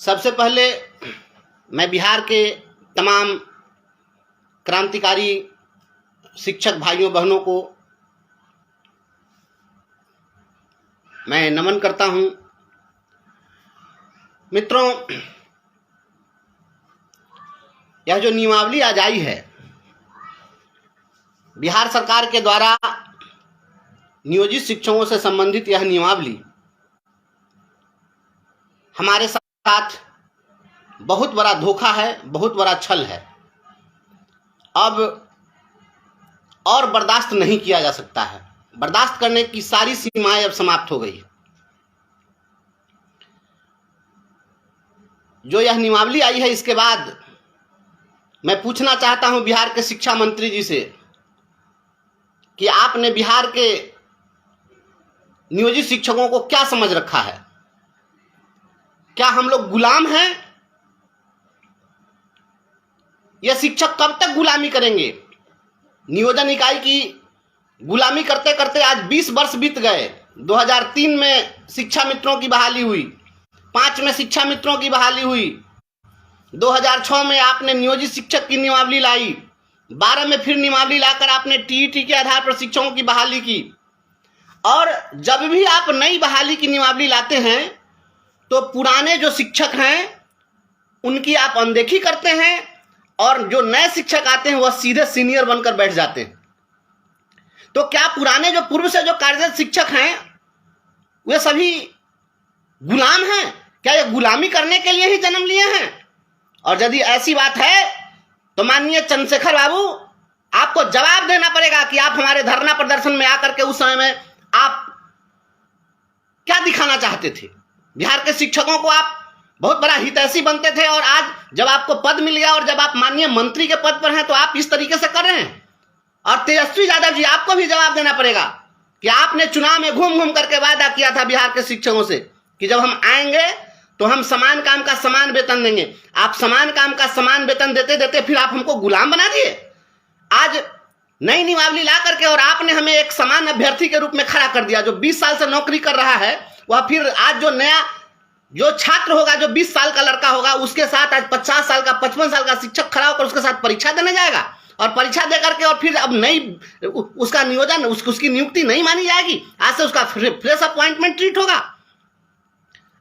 सबसे पहले मैं बिहार के तमाम क्रांतिकारी शिक्षक भाइयों बहनों को मैं नमन करता हूं। मित्रों, यह जो नियमावली आज आई है बिहार सरकार के द्वारा नियोजित शिक्षकों से संबंधित, यह नियमावली हमारे साथ बहुत बड़ा धोखा है, बहुत बड़ा छल है। अब और बर्दाश्त नहीं किया जा सकता है। बर्दाश्त करने की सारी सीमाएं अब समाप्त हो गई। जो यह नियमावली आई है, इसके बाद मैं पूछना चाहता हूं बिहार के शिक्षा मंत्री जी से कि आपने बिहार के नियोजित शिक्षकों को क्या समझ रखा है? क्या हम लोग गुलाम हैं? यह शिक्षक कब तक गुलामी करेंगे? नियोजन इकाई की गुलामी करते करते आज 20 वर्ष बीत गए। 2003 में शिक्षा मित्रों की बहाली हुई, 5 में शिक्षा मित्रों की बहाली हुई, 2006 में आपने नियोजित शिक्षक की नियमावली लाई, 12 में फिर नियमावली लाकर आपने टीईटी के आधार पर शिक्षकों की बहाली की। और जब भी आप नई बहाली की नियमावली लाते हैं तो पुराने जो शिक्षक हैं उनकी आप अनदेखी करते हैं और जो नए शिक्षक आते हैं वह सीधे सीनियर बनकर बैठ जाते हैं। तो क्या पुराने जो पूर्व से जो कार्यरत शिक्षक हैं वे सभी गुलाम हैं? क्या ये गुलामी करने के लिए ही जन्म लिए हैं? और यदि ऐसी बात है तो माननीय चंद्रशेखर बाबू, आपको जवाब देना पड़ेगा कि आप हमारे धरना प्रदर्शन में आकर के उस समय में आप क्या दिखाना चाहते थे। बिहार के शिक्षकों को आप बहुत बड़ा हितैषी बनते थे और आज जब आपको पद मिल गया और जब आप माननीय मंत्री के पद पर हैं तो आप इस तरीके से कर रहे हैं। और तेजस्वी यादव जी, आपको भी जवाब देना पड़ेगा कि आपने चुनाव में घूम घूम करके वादा किया था बिहार के शिक्षकों से कि जब हम आएंगे तो हम समान काम का समान वेतन देंगे। आप समान काम का समान वेतन देते देते फिर आप हमको गुलाम बना दिए। आज नई नियमावली ला करके और आपने हमें एक समान अभ्यर्थी के रूप में खड़ा कर दिया। जो 20 साल से नौकरी कर रहा है वह फिर आज जो नया जो छात्र होगा, जो 20 साल का लड़का होगा, उसके साथ आज 50 साल का 55 साल का शिक्षक खड़ा होकर उसके साथ परीक्षा देने जाएगा और परीक्षा दे करके और फिर अब नई उसका नियोजन उसकी नियुक्ति नहीं मानी जाएगी। आज से उसका फ्रेश अपॉइंटमेंट ट्रीट होगा।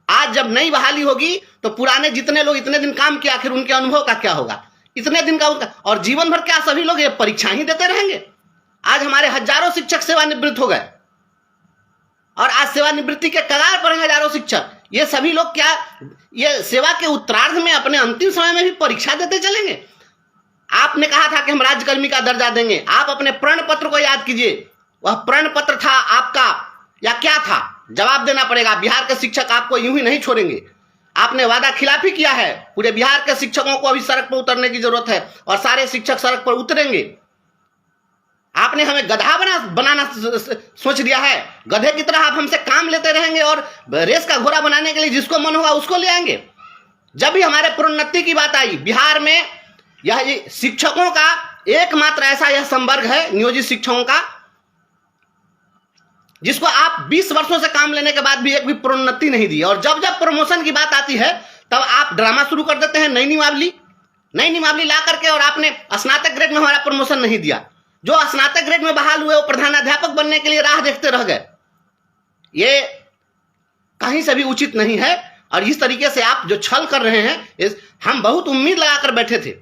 आज जब नई बहाली होगी तो पुराने जितने लोग इतने दिन काम किया आखिर उनके अनुभव का क्या होगा? इतने दिन का उनका और जीवन भर क्या सभी लोग ये परीक्षा ही देते रहेंगे? आज हमारे हजारों शिक्षक सेवानिवृत्त हो गए और आज सेवानिवृत्ति के कगार पर हैं हजारों शिक्षक। ये सभी लोग क्या ये सेवा के उत्तरार्ध में अपने अंतिम समय में भी परीक्षा देते चलेंगे? आपने कहा था कि हम राज्यकर्मी का दर्जा देंगे। आप अपने प्रण पत्र को याद कीजिए, वह प्रण पत्र था आपका या क्या था? जवाब देना पड़ेगा। बिहार के शिक्षक आपको यूं ही नहीं छोड़ेंगे। आपने वादा खिलाफी किया है। पूरे बिहार के शिक्षकों को अभी सड़क पर उतरने की जरूरत है और सारे शिक्षक सड़क पर उतरेंगे। आपने हमें गधा बनाना सोच लिया है। गधे की तरह आप हमसे काम लेते रहेंगे और रेस का घोड़ा बनाने के लिए जिसको मन होगा उसको ले आएंगे। जब भी हमारे प्रोन्नति की बात आई, बिहार में यह शिक्षकों का एकमात्र ऐसा यह संवर्ग है नियोजित शिक्षकों का जिसको आप 20 वर्षों से काम लेने के बाद भी एक भी प्रोन्नति नहीं दी। और जब जब प्रमोशन की बात आती है तब आप ड्रामा शुरू कर देते हैं। नई नियमावली ला करके और आपने स्नातक ग्रेड में हमारा प्रमोशन नहीं दिया। जो स्नातक ग्रेड में बहाल हुए वो प्रधानाध्यापक बनने के लिए राह देखते रह गए। ये कहीं से भी उचित नहीं है। और इस तरीके से आप जो छल कर रहे हैं, हम बहुत उम्मीद लगाकर बैठे थे।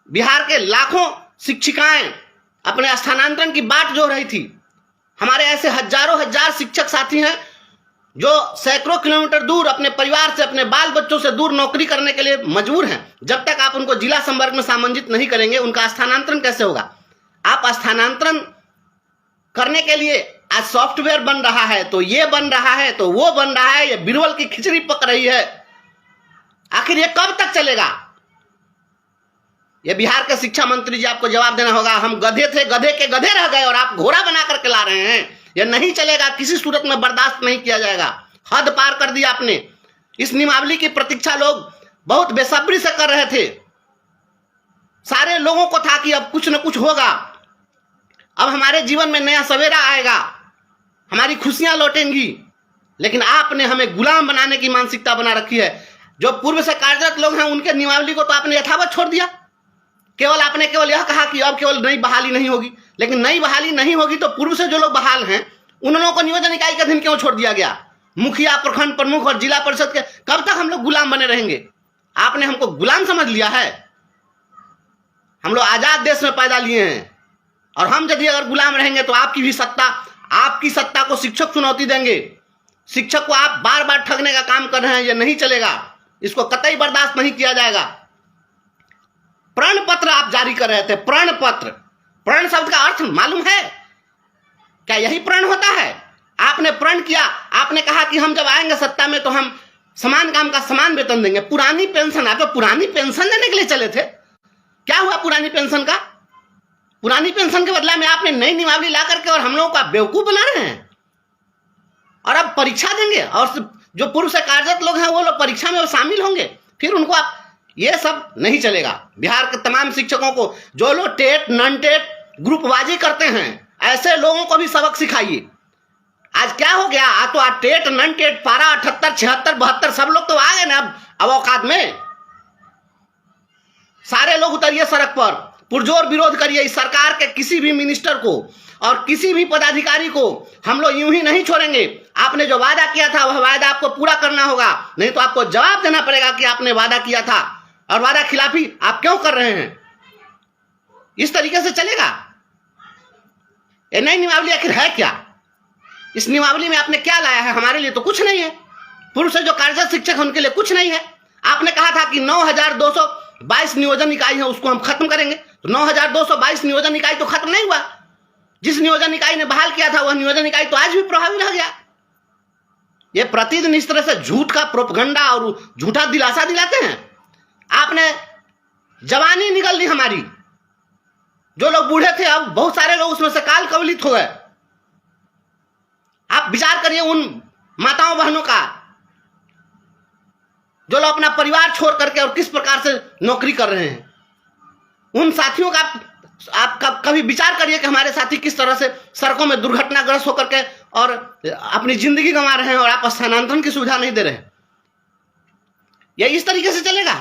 बिहार के लाखों शिक्षिकाएं अपने स्थानांतरण की बाट जो रही थी। हमारे ऐसे हजारों हजार शिक्षक साथी हैं जो सैकड़ों किलोमीटर दूर अपने परिवार से, अपने बाल बच्चों से दूर नौकरी करने के लिए मजबूर हैं। जब तक आप उनको जिला संवर्ग में सामंजित नहीं करेंगे उनका स्थानांतरण कैसे होगा? आप स्थानांतरण करने के लिए आज सॉफ्टवेयर बन रहा है, तो ये बन रहा है, तो वो बन रहा है, ये बिरबल की खिचड़ी पक रही है। आखिर ये कब तक चलेगा? ये बिहार के शिक्षा मंत्री जी आपको जवाब देना होगा। हम गधे थे, गधे के गधे रह गए और आप घोड़ा बना करके ला रहे हैं। यह नहीं चलेगा, किसी सूरत में बर्दाश्त नहीं किया जाएगा। हद पार कर दी आपने। इस नियमावली की प्रतीक्षा लोग बहुत बेसब्री से कर रहे थे। सारे लोगों को था कि अब कुछ न कुछ होगा, अब हमारे जीवन में नया सवेरा आएगा, हमारी खुशियां लौटेंगी। लेकिन आपने हमें गुलाम बनाने की मानसिकता बना रखी है। जो पूर्व से कार्यरत लोग हैं उनके नियमावली को तो आपने यथावत छोड़ दिया। आपने केवल यह कहा कि अब केवल नई बहाली नहीं होगी, लेकिन नई बहाली नहीं होगी तो पूर्व से जो लोग बहाल हैं उन लोगों को नियोजन इकाई के अधीन क्यों छोड़ दिया गया? मुखिया, प्रखंड प्रमुख और जिला परिषद के कब तक हम लोग गुलाम बने रहेंगे? आपने हमको गुलाम समझ लिया है। हम लोग आजाद देश में पैदा लिए हैं और हम यदि अगर गुलाम रहेंगे तो आपकी सत्ता को शिक्षक चुनौती देंगे। शिक्षक को आप बार बार ठगने का काम कर रहे हैं, यह नहीं चलेगा, इसको कतई बर्दाश्त नहीं किया जाएगा। प्रण पत्र आप जारी कर रहे थे, प्रण पत्र। प्रण शब्द का अर्थ मालूम है क्या? यही प्रण होता है। आपने प्रण किया, आपने कहा कि हम जब आएंगे सत्ता में तो हम समान काम का समान वेतन देंगे। पुरानी पेंशन, आप तो पुरानी पेंशन देने के लिए चले थे। क्या हुआ पुरानी पेंशन का? पुरानी पेंशन के बदला में आपने नई नियमावली ला करके और हम लोगों का बेवकूफ बना रहे हैं। और अब परीक्षा देंगे और जो पूर्व से कार्यरत लोग हैं वो लोग परीक्षा में शामिल होंगे, फिर उनको आप, ये सब नहीं चलेगा। बिहार के तमाम शिक्षकों को, जो लोग टेट नॉन टेट ग्रुपबाजी करते हैं, ऐसे लोगों को भी सबक सिखाइए। आज क्या हो गया? आज तो टेट नॉन टेट पारा 78, 76, 72 सब लोग तो आ गए ना अब औकात में। सारे लोग उतरिए सड़क पर, पुरजोर विरोध करिए इस सरकार के किसी भी मिनिस्टर को और किसी भी पदाधिकारी को। हम लोग यूं ही नहीं छोड़ेंगे। आपने जो वादा किया था वह वादा आपको पूरा करना होगा, नहीं तो आपको जवाब देना पड़ेगा कि आपने वादा किया था और वादा खिलाफी आप क्यों कर रहे हैं। इस तरीके से चलेगा? ये नई नियमावली आखिर है क्या? इस नियमावली में आपने क्या लाया है? हमारे लिए तो कुछ नहीं है। पूर्व से जो कार्यरत शिक्षक है उनके लिए कुछ नहीं है। आपने कहा था कि 9222 नियोजन इकाई है उसको हम खत्म करेंगे, तो 9222 नियोजन इकाई तो खत्म नहीं हुआ। जिस नियोजन इकाई ने बहाल किया था वह नियोजन इकाई तो आज भी प्रभावी रह गया। ये प्रतिदिन इस तरह से झूठ का प्रोपगंडा और झूठा दिलासा दिलाते हैं। आपने जवानी निकल ली हमारी। जो लोग बूढ़े थे अब बहुत सारे लोग उसमें से काल कवलित हो गए। आप विचार करिए उन माताओं बहनों का जो लोग अपना परिवार छोड़ करके और किस प्रकार से नौकरी कर रहे हैं। उन साथियों का आप कभी विचार करिए कि हमारे साथी किस तरह से सड़कों में दुर्घटनाग्रस्त होकर के और अपनी जिंदगी गंवा रहे हैं और आप स्थानांतरण की सुविधा नहीं दे रहे हैं। यह इस तरीके से चलेगा?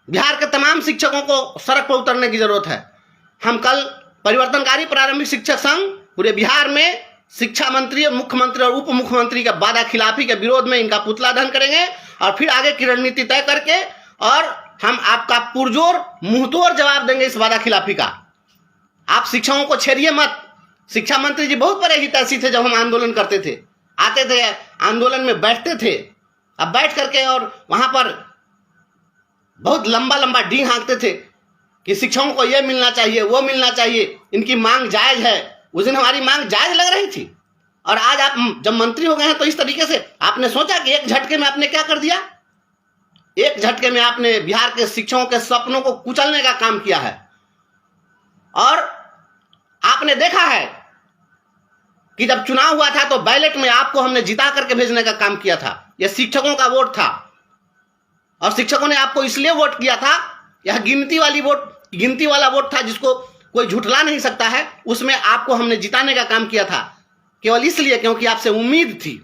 बिहार के तमाम शिक्षकों को सड़क पर उतरने की जरूरत है। हम कल परिवर्तनकारी प्रारंभिक शिक्षक संघ पूरे बिहार में शिक्षा मंत्री, मुख्यमंत्री और उप मुख्यमंत्री के वादा खिलाफी के विरोध में इनका पुतला दहन करेंगे और फिर आगे की रणनीति तय करके और हम आपका पुरजोर मुंहतोड़ जवाब देंगे इस वादा खिलाफी का। आप शिक्षकों को छेड़िए मत। शिक्षा मंत्री जी बहुत बड़े हितैषी थे जब हम आंदोलन करते थे, आते थे आंदोलन में बैठते थे। अब बैठ करके और वहां पर बहुत लंबा लंबा डी हाँकते थे कि शिक्षकों को यह मिलना चाहिए, वो मिलना चाहिए, इनकी मांग जायज है। उस दिन हमारी मांग जायज लग रही थी और आज आप जब मंत्री हो गए हैं तो इस तरीके से आपने सोचा कि एक झटके में आपने क्या कर दिया? एक झटके में आपने बिहार के शिक्षकों के सपनों को कुचलने का काम किया है। और आपने देखा है कि जब चुनाव हुआ था तो बैलेट में आपको हमने जिता करके भेजने का काम किया था। यह शिक्षकों का वोट था और शिक्षकों ने आपको इसलिए वोट किया था। यह गिनती वाला वोट था जिसको कोई झुठला नहीं सकता है। उसमें आपको हमने जिताने का काम किया था केवल इसलिए क्योंकि आपसे उम्मीद थी।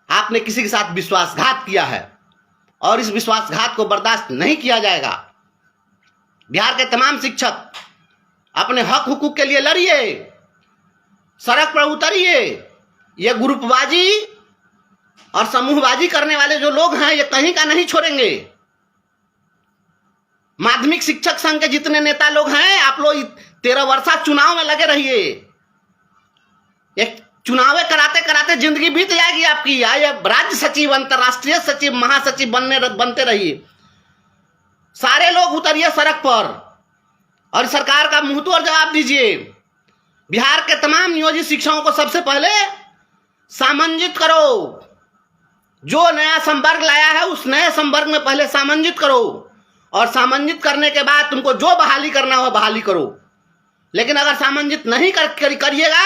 आपने किसी के साथ विश्वासघात किया है और इस विश्वासघात को बर्दाश्त नहीं किया जाएगा। बिहार के तमाम शिक्षक अपने हक हुकूक के लिए लड़िए, सड़क पर उतरिए। ये ग्रुपबाजी और समूहबाजी करने वाले जो लोग हैं ये कहीं का नहीं छोड़ेंगे। माध्यमिक शिक्षक संघ के जितने नेता लोग हैं आप लोग 13 वर्षा चुनाव में लगे रहिए। एक चुनाव कराते कराते जिंदगी बीत जाएगी आपकी। आइए राज्य सचिव, अंतर्राष्ट्रीय सचिव, महासचिव बनते रहिए। सारे लोग उतरिए सड़क पर और सरकार का मुंहतोड़ जवाब दीजिए। बिहार के तमाम नियोजित शिक्षकों को सबसे पहले सामंजित करो। जो नया संवर्ग लाया है उस नए संवर्ग में पहले सामंजित करो और सामंजित करने के बाद तुमको जो बहाली करना हो बहाली करो। लेकिन अगर सामंजित नहीं करिएगा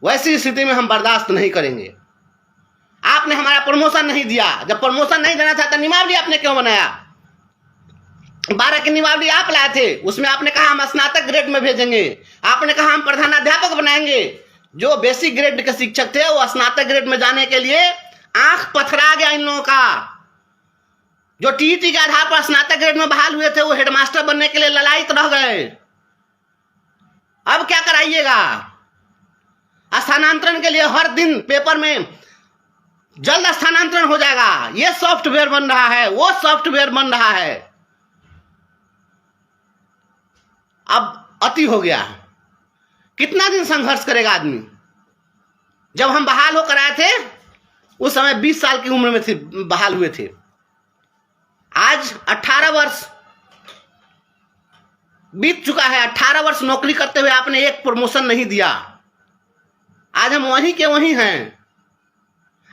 वैसी स्थिति में हम बर्दाश्त नहीं करेंगे। आपने हमारा प्रमोशन नहीं दिया। जब प्रमोशन नहीं देना था तो नियमावली आपने क्यों बनाया? 12 की नियमावली आप लाए थे, उसमें आपने कहा हम स्नातक ग्रेड में भेजेंगे, आपने कहा हम प्रधानाध्यापक बनाएंगे। जो बेसिक ग्रेड के शिक्षक थे वो स्नातक ग्रेड में जाने के लिए आंख पथरा गया इन लोगों का। जो टीईटी के आधार पर स्नातक ग्रेड में बहाल हुए थे वो हेडमास्टर बनने के लिए ललायित रह गए। अब क्या कराइएगा? स्थानांतरण के लिए हर दिन पेपर में जल्द स्थानांतरण हो जाएगा, ये सॉफ्टवेयर बन रहा है, वो सॉफ्टवेयर बन रहा है। अब अति हो गया। कितना दिन संघर्ष करेगा आदमी? जब हम बहाल होकर आए थे उस समय 20 साल की उम्र में थे, बहाल हुए थे। आज 18 वर्ष बीत चुका है। 18 वर्ष नौकरी करते हुए आपने एक प्रमोशन नहीं दिया। आज हम वहीं के वहीं हैं।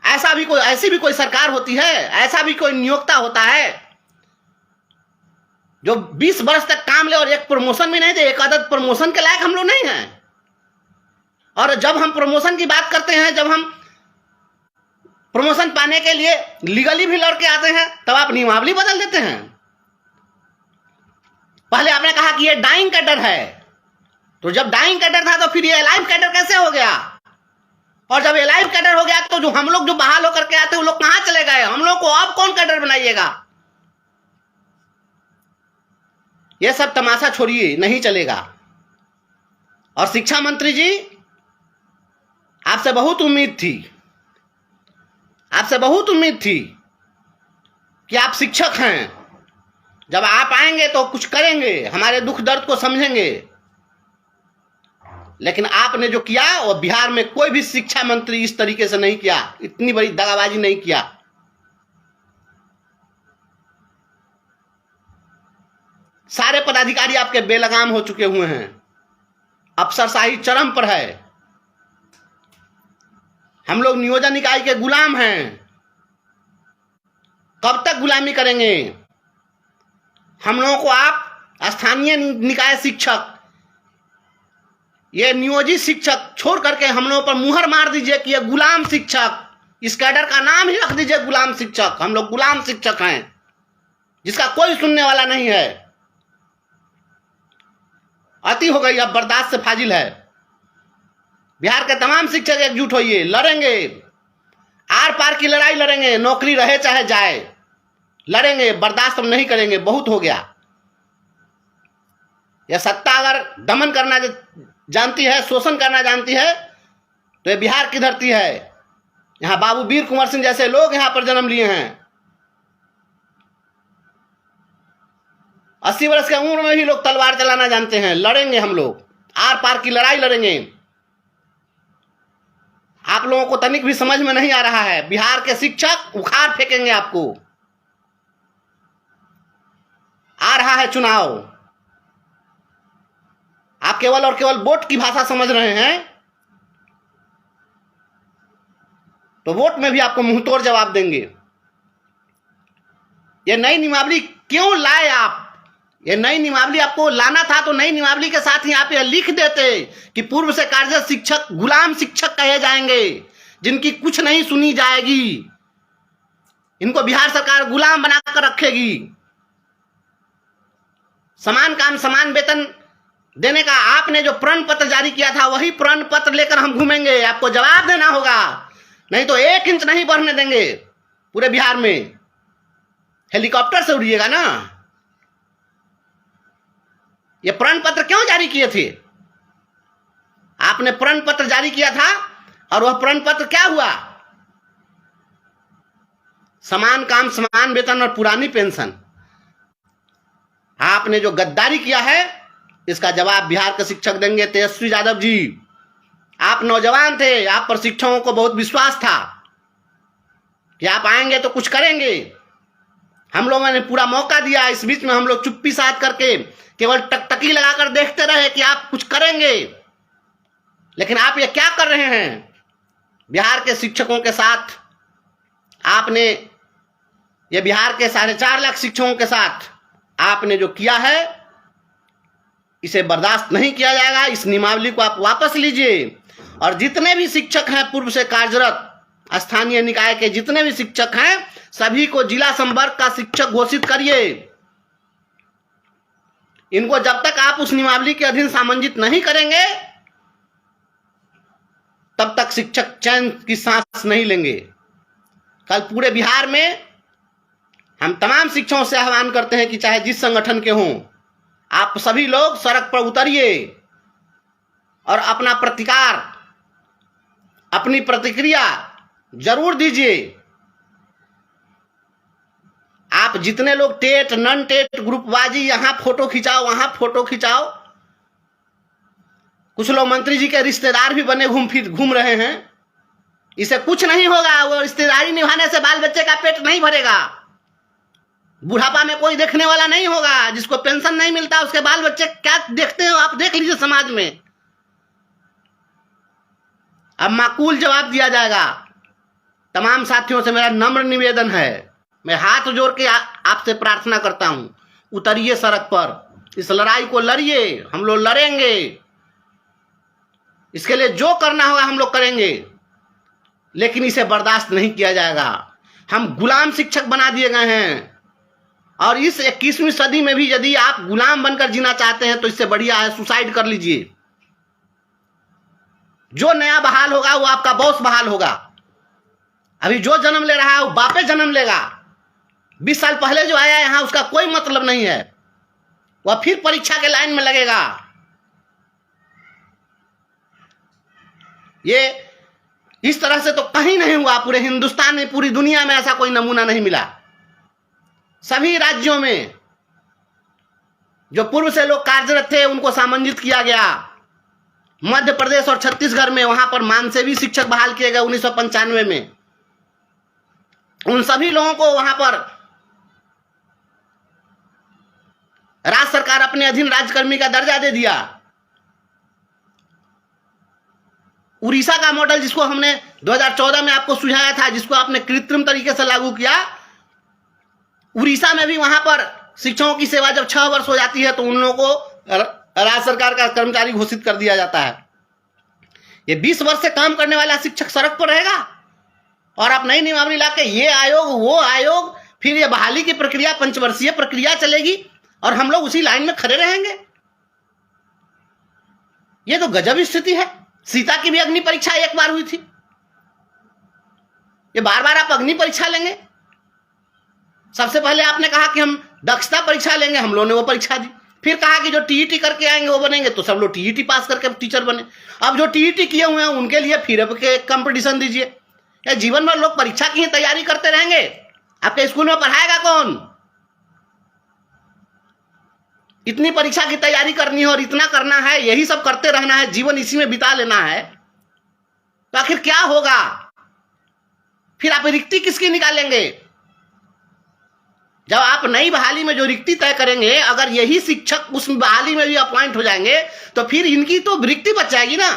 ऐसी भी कोई सरकार होती है, ऐसा भी कोई नियोक्ता होता है जो 20 वर्ष तक काम ले और एक प्रमोशन भी नहीं दे? एक आदत प्रमोशन के लायक हम लोग नहीं हैं। और जब हम प्रमोशन की बात करते हैं, जब हम प्रमोशन पाने के लिए लीगली भी लड़ के आते हैं, तब आप नियमावली बदल देते हैं। पहले आपने कहा कि ये डाइंग कैडर है, तो जब डाइंग कैडर था तो फिर ये लाइव कैडर कैसे हो गया? और जब ये लाइव कैडर हो गया तो जो हम लोग जो बहाल होकर के आते हैं वो लोग कहां चले गए? हम लोग को अब कौन कैडर बनाइएगा? ये सब तमाशा छोड़िए, नहीं चलेगा। और शिक्षा मंत्री जी, आपसे बहुत उम्मीद थी, आपसे बहुत उम्मीद थी कि आप शिक्षक हैं, जब आप आएंगे तो कुछ करेंगे, हमारे दुख दर्द को समझेंगे। लेकिन आपने जो किया वो बिहार में कोई भी शिक्षा मंत्री इस तरीके से नहीं किया, इतनी बड़ी दगाबाजी नहीं किया। सारे पदाधिकारी आपके बेलगाम हो चुके हुए हैं, अफसरशाही चरम पर है। हम लोग नियोजन इकाई के गुलाम हैं। कब तक गुलामी करेंगे? हम लोगों को आप स्थानीय निकाय शिक्षक, ये नियोजित शिक्षक छोड़ करके हम लोगों पर मुहर मार दीजिए कि ये गुलाम शिक्षक, इस कैडर का नाम ही रख दीजिए गुलाम शिक्षक। हम लोग गुलाम शिक्षक हैं जिसका कोई सुनने वाला नहीं है। अति हो गई, अब बर्दाश्त से फाजिल है। बिहार के तमाम शिक्षक एकजुट होइए, लड़ेंगे, आर पार की लड़ाई लड़ेंगे, नौकरी रहे चाहे जाए, लड़ेंगे, बर्दाश्त हम नहीं करेंगे। बहुत हो गया। यह सत्ता अगर दमन करना जानती है, शोषण करना जानती है, तो ये बिहार की धरती है। यहां बाबू वीर कुंवर सिंह जैसे लोग यहां पर जन्म लिए हैं। 80 वर्ष की उम्र में भी लोग तलवार चलाना जानते हैं। लड़ेंगे हम लोग, आर पार की लड़ाई लड़ेंगे। आप लोगों को तनिक भी समझ में नहीं आ रहा है। बिहार के शिक्षक उखाड़ फेंकेंगे आपको। आ रहा है चुनाव, आप केवल और केवल वोट की भाषा समझ रहे हैं, तो वोट में भी आपको मुंहतोड़ जवाब देंगे। ये नई नियमावली क्यों लाए आप? ये नई नियमावली आपको लाना था तो नई नियमावली के साथ ही आप ये लिख देते कि पूर्व से कार्यरत शिक्षक गुलाम शिक्षक कहे जाएंगे, जिनकी कुछ नहीं सुनी जाएगी, इनको बिहार सरकार गुलाम बनाकर रखेगी। समान काम समान वेतन देने का आपने जो प्रण पत्र जारी किया था, वही प्रण पत्र लेकर हम घूमेंगे। आपको जवाब देना होगा, नहीं तो 1 इंच नहीं बढ़ने देंगे पूरे बिहार में। हेलीकॉप्टर से उड़िएगा ना। ये प्रण पत्र क्यों जारी किए थे? आपने प्रण पत्र जारी किया था और वह प्रण पत्र क्या हुआ? समान काम समान वेतन और पुरानी पेंशन। आपने जो गद्दारी किया है इसका जवाब बिहार के शिक्षक देंगे। तेजस्वी यादव जी, आप नौजवान थे, आप पर शिक्षकों को बहुत विश्वास था कि आप आएंगे तो कुछ करेंगे। हम लोगों ने पूरा मौका दिया, इस बीच में हम लोग चुप्पी साध करके केवल टकटकी लगाकर देखते रहे कि आप कुछ करेंगे। लेकिन आप ये क्या कर रहे हैं? बिहार के शिक्षकों के साथ आपने, ये बिहार के 4.5 लाख शिक्षकों के साथ आपने जो किया है, इसे बर्दाश्त नहीं किया जाएगा। इस नियमावली को आप वापस लीजिए और जितने भी शिक्षक हैं पूर्व से कार्यरत स्थानीय निकाय के, जितने भी शिक्षक हैं, सभी को जिला संवर्ग का शिक्षक घोषित करिए। इनको जब तक आप उस नियमावली के अधीन सामंजित नहीं करेंगे, तब तक शिक्षक चैन की सांस नहीं लेंगे। कल पूरे बिहार में हम हम तमाम शिक्षकों से आह्वान करते हैं कि चाहे जिस संगठन के हों, आप सभी लोग सड़क पर उतरिए और अपना प्रतिकार, अपनी प्रतिक्रिया जरूर दीजिए। आप जितने लोग टेट नन टेट ग्रुपबाजी, यहां फोटो खिंचाओ वहां फोटो खिंचाओ, कुछ लोग मंत्री जी के रिश्तेदार भी बने घूम रहे हैं, इसे कुछ नहीं होगा। वो रिश्तेदारी निभाने से बाल बच्चे का पेट नहीं भरेगा। बुढ़ापा में कोई देखने वाला नहीं होगा। जिसको पेंशन नहीं मिलता उसके बाल बच्चे क्या देखते हो आप देख लीजिए समाज में। अब माकूल जवाब दिया जाएगा। तमाम साथियों से मेरा नम्र निवेदन है, मैं हाथ जोड़ के आपसे प्रार्थना करता हूं, उतरिए सड़क पर, इस लड़ाई को लड़िए। हम लोग लड़ेंगे, इसके लिए जो करना होगा हम लोग करेंगे, लेकिन इसे बर्दाश्त नहीं किया जाएगा। हम गुलाम शिक्षक बना दिए गए हैं, और इस 21वीं सदी में भी यदि आप गुलाम बनकर जीना चाहते हैं तो इससे बढ़िया है सुसाइड कर लीजिए। जो नया बहाल होगा वो आपका बॉस बहाल होगा। अभी जो जन्म ले रहा है वो बापे जन्म लेगा। 20 साल पहले जो आया यहां उसका कोई मतलब नहीं है, वह फिर परीक्षा के लाइन में लगेगा। ये इस तरह से तो कहीं नहीं हुआ, पूरे हिंदुस्तान में, पूरी दुनिया में ऐसा कोई नमूना नहीं मिला। सभी राज्यों में जो पूर्व से लोग कार्यरत थे उनको सामंजित किया गया। मध्य प्रदेश और छत्तीसगढ़ में वहां पर मानसेवी शिक्षक बहाल किए गए 1995 में। उन सभी लोगों को वहां पर राज्य सरकार अपने अधीन राज्यकर्मी का दर्जा दे दिया। उड़ीसा का मॉडल जिसको हमने 2014 में आपको सुझाया था, जिसको आपने कृत्रिम तरीके से लागू किया, उड़ीसा में भी वहां पर शिक्षकों की सेवा जब 6 वर्ष हो जाती है तो उन लोगों को राज्य सरकार का कर्मचारी घोषित कर दिया जाता है। ये 20 वर्ष से काम करने वाला शिक्षक सड़क पर रहेगा और आप नई नियमावली लाके ये आयोग वो आयोग, फिर ये बहाली की प्रक्रिया, पंचवर्षीय प्रक्रिया चलेगी और हम लोग उसी लाइन में खड़े रहेंगे। ये तो गजब स्थिति है। सीता की भी अग्नि परीक्षा एक बार हुई थी, ये बार बार आप अग्नि परीक्षा लेंगे। सबसे पहले आपने कहा कि हम दक्षता परीक्षा लेंगे, हम लोगों ने वो परीक्षा दी। फिर कहा कि जो टीईटी करके आएंगे वो बनेंगे, तो सब लोग टीईटी पास करके टीचर बने। अब जो टीईटी किए हुए हैं उनके लिए फिर अब के कंपटीशन दीजिए। या जीवन भर लोग परीक्षा की ही तैयारी करते रहेंगे? आपके स्कूल में पढ़ाएगा कौन? इतनी परीक्षा की तैयारी करनी है और इतना करना है, यही सब करते रहना है, जीवन इसी में बिता लेना है, तो आखिर क्या होगा? फिर आप रिक्ति किसकी निकालेंगे? जब आप नई बहाली में जो रिक्ति तय करेंगे, अगर यही शिक्षक उस बहाली में भी अपॉइंट हो जाएंगे तो फिर इनकी तो रिक्ति बच जाएगी ना।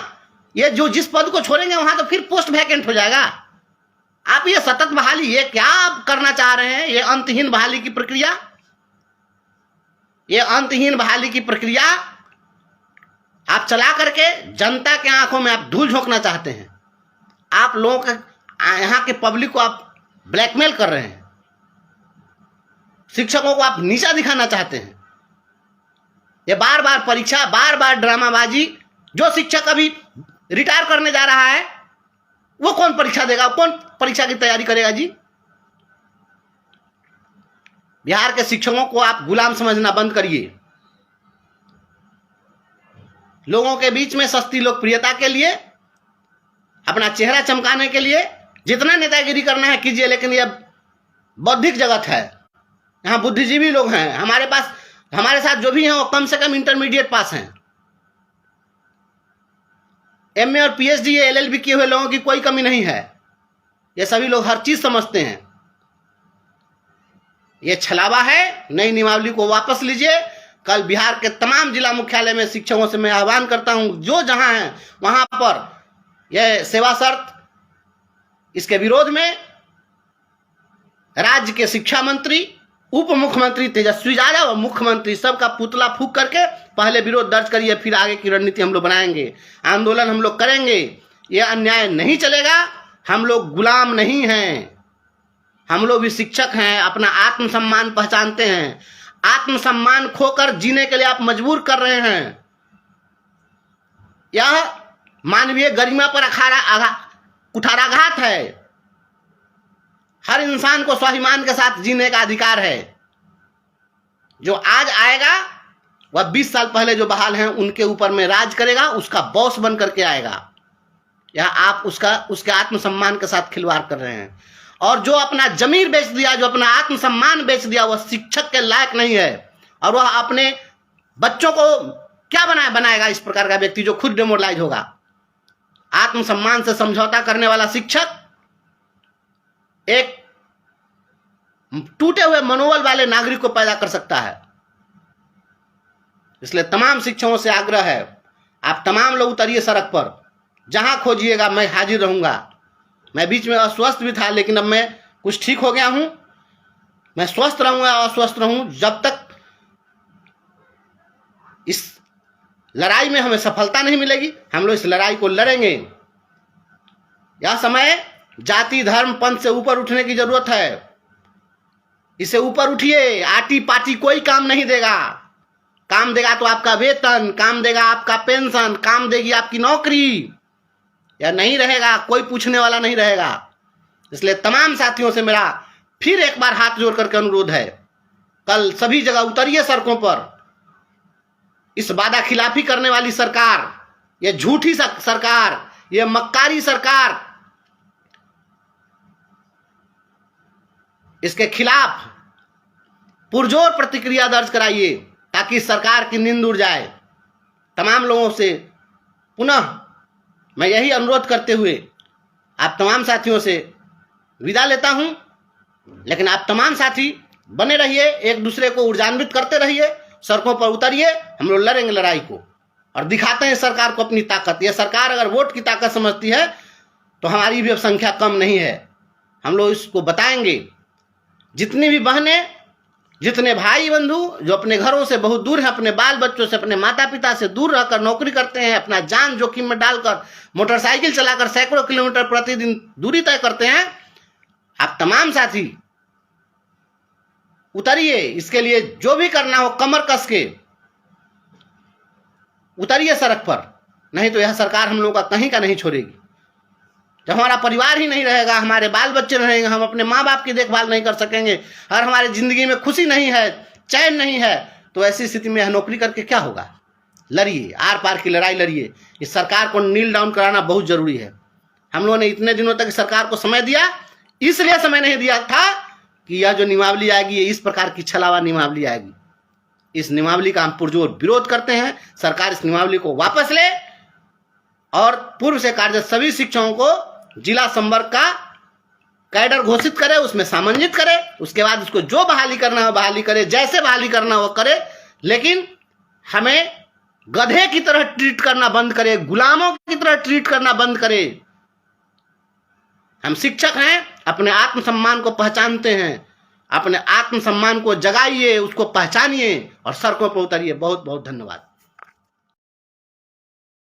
ये जो जिस पद को छोड़ेंगे वहां तो फिर पोस्ट वैकेंट हो जाएगा। आप ये सतत बहाली, ये क्या आप करना चाह रहे हैं? ये अंतहीन बहाली की प्रक्रिया, ये अंतहीन बहाली की प्रक्रिया आप चला करके जनता के आंखों में आप धूल झोंकना चाहते हैं। आप लोगों का, यहां के पब्लिक को आप ब्लैकमेल कर रहे हैं, शिक्षकों को आप नीचा दिखाना चाहते हैं। ये बार बार परीक्षा, बार बार ड्रामाबाजी। जो शिक्षक अभी रिटायर करने जा रहा है वो कौन परीक्षा देगा? कौन परीक्षा की तैयारी करेगा जी? बिहार के शिक्षकों को आप गुलाम समझना बंद करिए। लोगों के बीच में सस्ती लोकप्रियता के लिए, अपना चेहरा चमकाने के लिए जितना नेतागिरी करना है कीजिए, लेकिन यह बौद्धिक जगत है, यहां बुद्धिजीवी लोग हैं। हमारे पास, हमारे साथ जो भी हैं वो कम से कम इंटरमीडिएट पास हैं। एमए और पीएचडी या एलएलबी किए हुए लोगों की कोई कमी नहीं है। ये सभी लोग हर चीज समझते हैं। ये छलावा है। नई नियमावली को वापस लीजिए। कल बिहार के तमाम जिला मुख्यालय में शिक्षकों से मैं आह्वान करता हूं, जो जहां हैं वहां पर यह सेवा शर्त, इसके विरोध में राज्य के शिक्षा मंत्री, उप मुख्यमंत्री तेजस्वी यादव और मुख्यमंत्री सबका पुतला फूंक करके पहले विरोध दर्ज करिए, फिर आगे की रणनीति हम लोग बनाएंगे, आंदोलन हम लोग करेंगे। यह अन्याय नहीं चलेगा। हम लोग गुलाम नहीं हैं, हम लोग भी शिक्षक हैं, अपना आत्मसम्मान पहचानते हैं। आत्मसम्मान खोकर जीने के लिए आप मजबूर कर रहे हैं। यह मानवीय गरिमा पर कुठाराघात है। हर इंसान को स्वाभिमान के साथ जीने का अधिकार है। जो आज आएगा वह 20 साल पहले जो बहाल हैं उनके ऊपर में राज करेगा, उसका बॉस बन करके आएगा। या आप उसके आत्मसम्मान के साथ खिलवाड़ कर रहे हैं। और जो अपना जमीर बेच दिया, जो अपना आत्मसम्मान बेच दिया, वह शिक्षक के लायक नहीं है। और वह अपने बच्चों को क्या बनाएगा इस प्रकार का व्यक्ति जो खुद डिमोरलाइज होगा। आत्मसम्मान से समझौता करने वाला शिक्षक एक टूटे हुए मनोबल वाले नागरिक को पैदा कर सकता है। इसलिए तमाम शिक्षकों से आग्रह है, आप तमाम लोग उतरिए सड़क पर, जहां खोजिएगा मैं हाजिर रहूंगा। मैं बीच में अस्वस्थ भी था, लेकिन अब मैं कुछ ठीक हो गया हूं। मैं स्वस्थ रहूंगा, अस्वस्थ रहूं, जब तक इस लड़ाई में हमें सफलता नहीं मिलेगी, हम लोग इस लड़ाई को लड़ेंगे। यह समय जाति धर्म पंथ से ऊपर उठने की जरूरत है। इसे ऊपर उठिए। आटी पाटी कोई काम नहीं देगा। काम देगा तो आपका वेतन, काम देगा आपका पेंशन, काम देगी आपकी नौकरी, या नहीं रहेगा, कोई पूछने वाला नहीं रहेगा। इसलिए तमाम साथियों से मेरा फिर एक बार हाथ जोड़ करके अनुरोध है, कल सभी जगह उतरिए सड़कों पर। इस वादा खिलाफी करने वाली सरकार, ये झूठी सरकार, ये मक्कारी सरकार, इसके खिलाफ पुरजोर प्रतिक्रिया दर्ज कराइए ताकि सरकार की नींद उड़ जाए। तमाम लोगों से पुनः मैं यही अनुरोध करते हुए आप तमाम साथियों से विदा लेता हूं। लेकिन आप तमाम साथी बने रहिए, एक दूसरे को ऊर्जान्वित करते रहिए, सड़कों पर उतरिए। हम लोग लड़ेंगे लड़ाई को और दिखाते हैं सरकार को अपनी ताकत। यह सरकार अगर वोट की ताकत समझती है तो हमारी भी अब संख्या कम नहीं है। हम लोग इसको बताएंगे। जितनी भी बहनें, जितने भाई बंधु जो अपने घरों से बहुत दूर हैं, अपने बाल बच्चों से, अपने माता पिता से दूर रहकर नौकरी करते हैं, अपना जान जोखिम में डालकर मोटरसाइकिल चलाकर सैकड़ों किलोमीटर प्रतिदिन दूरी तय करते हैं, आप तमाम साथी उतरिए। इसके लिए जो भी करना हो कमर कस के उतरिए सड़क पर, नहीं तो यह सरकार हम लोगों का कहीं का नहीं छोड़ेगी। जब हमारा परिवार ही नहीं रहेगा, हमारे बाल बच्चे रहेंगे, हम अपने माँ बाप की देखभाल नहीं कर सकेंगे, और हमारी जिंदगी में खुशी नहीं है, चैन नहीं है, तो ऐसी स्थिति में यह नौकरी करके क्या होगा। लड़िए, आर पार की लड़ाई लड़िए। इस सरकार को नील डाउन कराना बहुत जरूरी है। हम लोगों ने इतने दिनों तक सरकार को समय दिया, इसलिए समय नहीं दिया था कि यह जो नियमावली आएगी ये इस प्रकार की छलावा नियमावली आएगी। इस नियमावली का हम पुरजोर विरोध करते हैं। सरकार इस नियमावली को वापस ले और पूर्व से कार्यरत सभी शिक्षकों को जिला संवर्ग का कैडर घोषित करे, उसमें सामंजित करे। उसके बाद उसको जो बहाली करना हो बहाली करे, जैसे बहाली करना हो करे, लेकिन हमें गधे की तरह ट्रीट करना बंद करे, गुलामों की तरह ट्रीट करना बंद करे। हम शिक्षक हैं, अपने आत्मसम्मान को पहचानते हैं। अपने आत्मसम्मान को जगाइए, उसको पहचानिए और सड़कों पर उतरिए। बहुत बहुत धन्यवाद।